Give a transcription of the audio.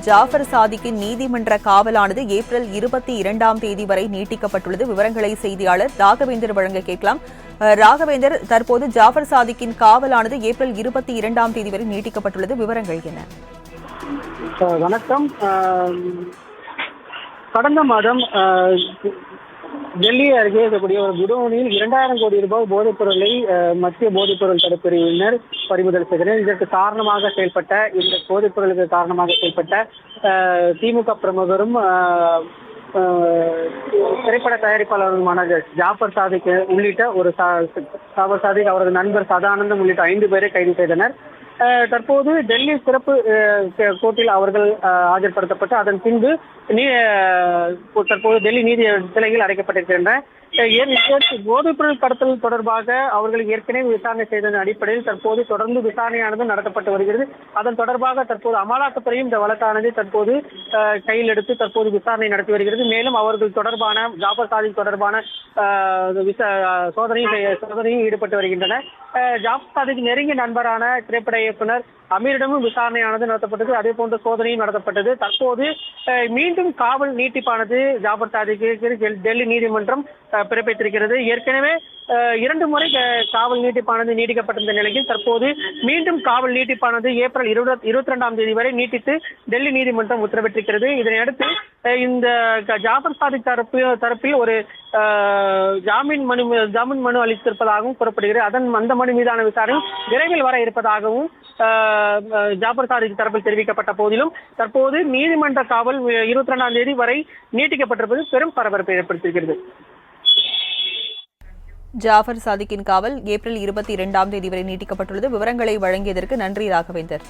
ஜாஃபர் சாதிக்கின் நீதிமன்ற காவலானது ஏப்ரல் 22ஆம் தேதி வரை நீட்டிக்கப்பட்டுள்ளது. விவரங்களை செய்தியாளர் ராகவேந்தர் வழங்க கேட்கலாம். ராகவேந்தர், தற்போது ஜாஃபர் சாதிக்கின் காவலானது ஏப்ரல் 22ஆம் தேதி வரை நீட்டிக்கப்பட்டுள்ளது. விவரங்கள் என்ன? வணக்கம். கடந்த மாதம் டெல்லி அருகே இருக்கக்கூடிய ஒரு குடோனில் 2000 கோடி ரூபாய் போதைப் பொருளை மத்திய போதைப்பொருள் தடுப்பு பிரிவினர் பறிமுதல் செய்தனர். இதற்கு காரணமாக செயல்பட்ட இந்த போதைப் பொருளுக்கு காரணமாக செயல்பட்ட திமுக பிரமுகரும் திரைப்பட தயாரிப்பாளருமான ஜாஃபர் சாதிக் உள்ளிட்ட ஜாஃபர் சாதிக் அவரது நண்பர் சதானந்தம் உள்ளிட்ட 5 பேரை கைது செய்தனர். தற்போது டெல்லி சிறப்பு கோர்ட்டில் அவர்கள் ஆஜர்படுத்தப்பட்டு அதன் பின்பு தற்போது டெல்லி நீதிநிலையில் அடைக்கப்பட்டிருக்கின்றனர். போதைப்பொருள் கடத்தல் தொடர்பாக அவர்கள் ஏற்கனவே விசாரணை செய்ததன் அடிப்படையில் தற்போது தொடர்ந்து விசாரணையானது நடத்தப்பட்டு வருகிறது. அதன் தொடர்பாக தற்போது அமலாக்கத்துறையும் இந்த வழக்கானது தற்போது கையில் எடுத்து தற்போது விசாரணை நடத்தி வருகிறது. மேலும் அவர்கள் தொடர்பான ஜாஃபர் சாதிக் தொடர்பான சோதனையில் ஈடுபட்டு வருகின்றனர். ஜாஃபர் சாதிக் நெருங்கிய நண்பரான திரைப்பட இயக்குனர் அமீரிடமும் விசாரணையானது நடத்தப்பட்டது. அதே போன்ற சோதனையும் நடத்தப்பட்டது. தற்போது மீண்டும் காவல் நீட்டிப்பானது ஜாஃபர் சாதிக்கு டெல்லி நீதிமன்றம் பிறப்பித்திருக்கிறது. ஏற்கனவே 2 முறை காவல் நீட்டிப்பானது நீடிக்கப்பட்டிருந்த நிலையில் தற்போது மீண்டும் காவல் நீட்டிப்பானது ஏப்ரல் 22ஆம் தேதி வரை நீட்டித்து டெல்லி நீதிமன்றம் உத்தரவிட்டிருக்கிறது. இதனையடுத்து இந்த ஜாஃபர் சாதிக் தரப்பில் ஒரு ஜாமீன் மனு அளித்திருப்பதாகவும் கூறப்படுகிறது. அந்த மனு மீதான விசாரணை விரைவில் வர இருப்பதாகவும் ஜாஃபர் சாதிக் தரப்பில் தெரிவிக்கப்பட்ட போதிலும் தற்போது நீதிமன்ற காவல் 22ஆம் தேதி வரை நீட்டிக்கப்பட்டிருப்பது பெரும் பரபரப்பை ஏற்படுத்தியிருக்கிறது. ஜாஃபர் சாதிக்கின் காவல் ஏப்ரல் 22ஆம் தேதி வரை நீட்டிக்கப்பட்டுள்ளது. விவரங்களை வழங்கியதற்கு நன்றி ராகவேந்தர்.